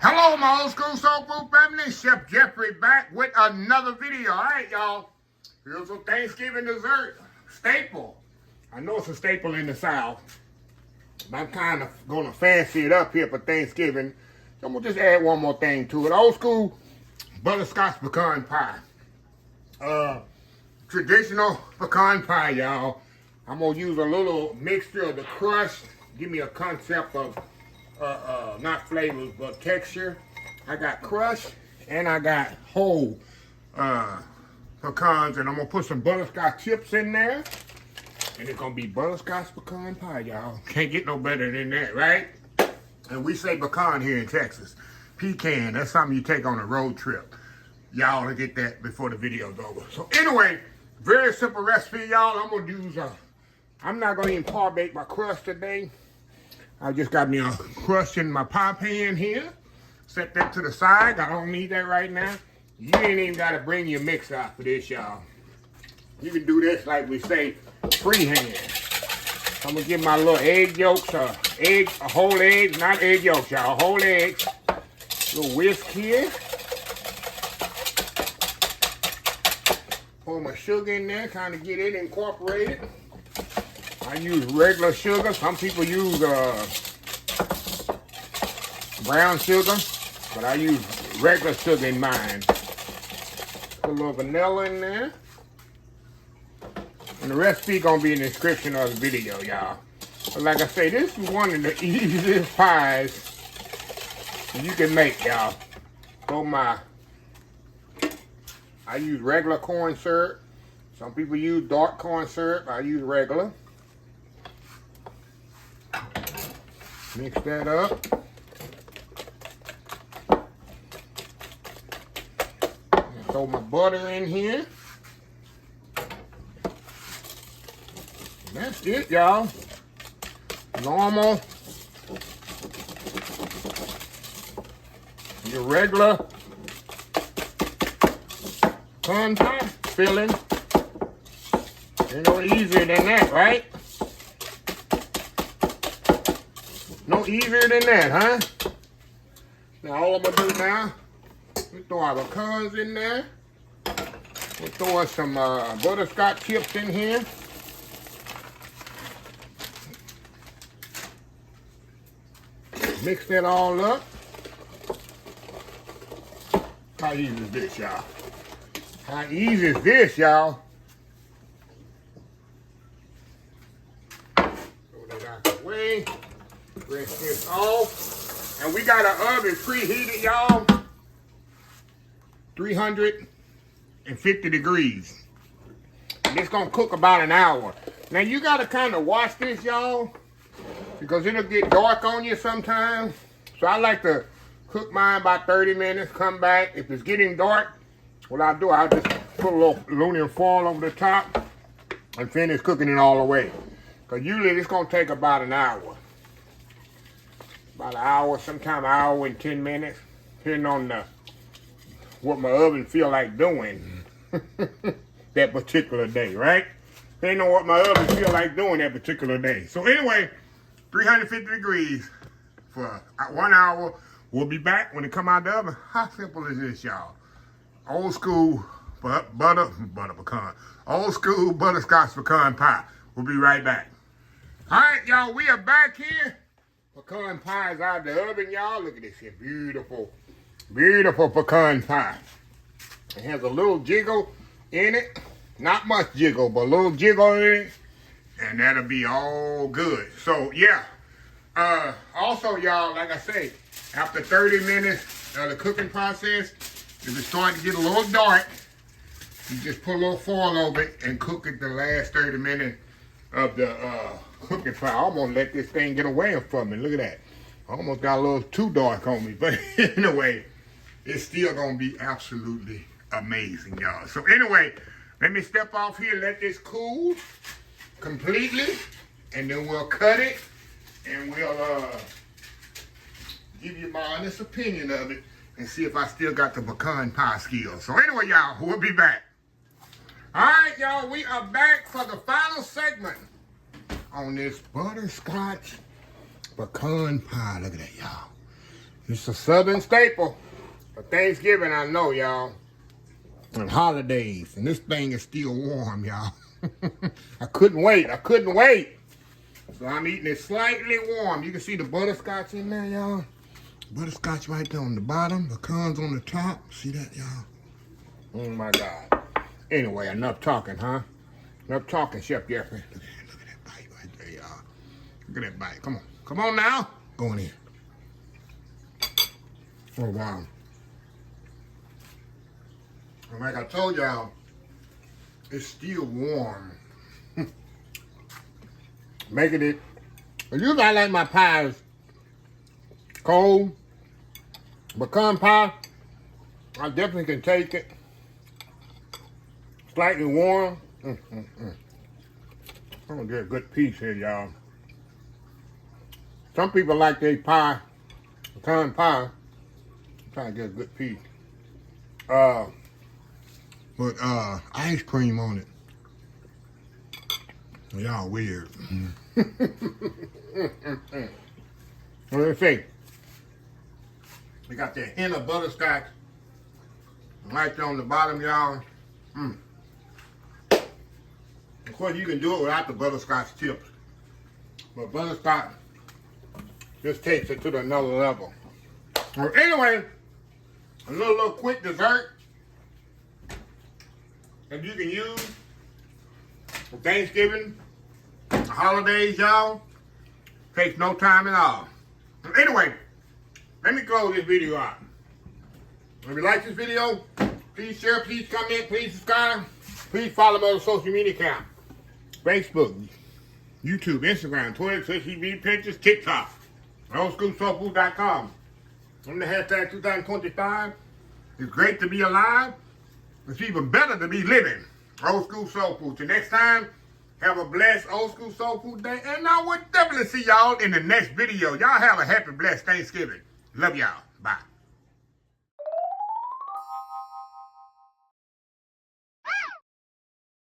Hello, my old school soul food family. Chef Jeffrey back with another video. All right, y'all. Here's a Thanksgiving dessert staple. I know it's a staple in the South, but I'm kind of going to fancy it up here for Thanksgiving. So I'm going to just add one more thing to it. Old school butterscotch pecan pie. Traditional pecan pie, y'all. I'm going to use a little mixture of the crust. Give me a concept of not flavors, but texture. I got crushed and I got whole pecans, and I'm gonna put some butterscotch chips in there, and it's gonna be butterscotch pecan pie, y'all. Can't get no better than that, right? And we say pecan here in Texas. Pecan, that's something you take on a road trip. Y'all to get that before the video's over. So anyway, very simple recipe, y'all. I'm gonna use I'm not gonna even par bake my crust today. I just got me a crust in my pie pan here. Set that to the side. I don't need that right now. You ain't even got to bring your mix out for this, y'all. You can do this like we say, freehand. I'm going to get my little egg yolks, whole eggs, not egg yolks, y'all, whole eggs. Little whisk here. Pour my sugar in there, kind of get it incorporated. I use regular sugar. Some people use brown sugar, but I use regular sugar in mine. Put a little vanilla in there. And the recipe gonna be in the description of the video, y'all. But like I say, this is one of the easiest pies you can make, y'all. I use regular corn syrup. Some people use dark corn syrup. I use regular. Mix that up. Throw my butter in here. And that's it, y'all. Normal. Your regular pecan pie filling. Ain't no easier than that, right? No easier than that, huh? Now all I'm gonna do now, we throw our pecans in there. We'll throw some butterscotch chips in here. Mix that all up. How easy is this, y'all? How easy is this, y'all? Throw that out the way. Rinse this off. And we got our oven preheated, y'all. 350 degrees. And it's gonna cook about an hour. Now you gotta kind of watch this, y'all, because it'll get dark on you sometimes. So I like to cook mine about 30 minutes, come back. If it's getting dark, what I'll do, I'll just put a little aluminum foil over the top and finish cooking it all the way. Because usually it's gonna take about an hour. About an hour, sometime an hour and 10 minutes, depending on what my oven feel like doing that particular day, right? Depending on what my oven feel like doing that particular day. So anyway, 350 degrees for 1 hour. We'll be back when it come out the oven. How simple is this, y'all? Old school butter pecan. Old school butterscotch pecan pie. We'll be right back. All right, y'all, we are back here. Pecan pie is out of the oven, y'all. Look at this here, beautiful, beautiful pecan pie. It has a little jiggle in it. Not much jiggle, but a little jiggle in it. And that'll be all good. So, yeah. Also, y'all, like I say, after 30 minutes of the cooking process, if it's starting to get a little dark, you just put a little foil over it and cook it the last 30 minutes of the cooking fire. I almost let this thing get away from me. Look at that. I almost got a little too dark on me. But anyway, it's still going to be absolutely amazing, y'all. So anyway, let me step off here, let this cool completely, and then we'll cut it, and we'll give you my honest opinion of it and see if I still got the pecan pie skills. So anyway, y'all, we'll be back. All right, y'all, we are back for the final segment on this butterscotch pecan pie. Look at that, y'all. It's a Southern staple for Thanksgiving, I know, y'all. And holidays. And this thing is still warm, y'all. I couldn't wait. I couldn't wait. So I'm eating it slightly warm. You can see the butterscotch in there, y'all. Butterscotch right there on the bottom. Pecans on the top. See that, y'all? Oh, my God. Anyway, enough talking, huh? Enough talking, Chef Jeffrey. Look at that bite right there, y'all. Look at that bite. Come on. Come on now. Going in. Oh, wow. And like I told y'all, it's still warm. Making it. Usually I like my pies cold. Pecan pie, I definitely can take it. Slightly warm. I'm gonna get a good piece here, y'all. Some people like their pie, pecan pie. I'm trying to get a good piece. But ice cream on it. Y'all weird. What do you think? We got that hint of butterscotch right there on the bottom, y'all. Of course, you can do it without the butterscotch tips. But butterscotch just takes it to another level. Well, anyway, a little quick dessert that you can use for Thanksgiving, the holidays, y'all. Takes no time at all. Anyway, let me close this video out. If you like this video, please share, please comment, please subscribe. Please follow me on the social media account. Facebook, YouTube, Instagram, Twitter, TV, Pinterest, TikTok. oldschoolsoulfood.com. I'm the hashtag 2025. It's great to be alive. It's even better to be living. Old School Soul Food. Till next time, have a blessed Old School Soul Food day. And I will definitely see y'all in the next video. Y'all have a happy, blessed Thanksgiving. Love y'all. Bye.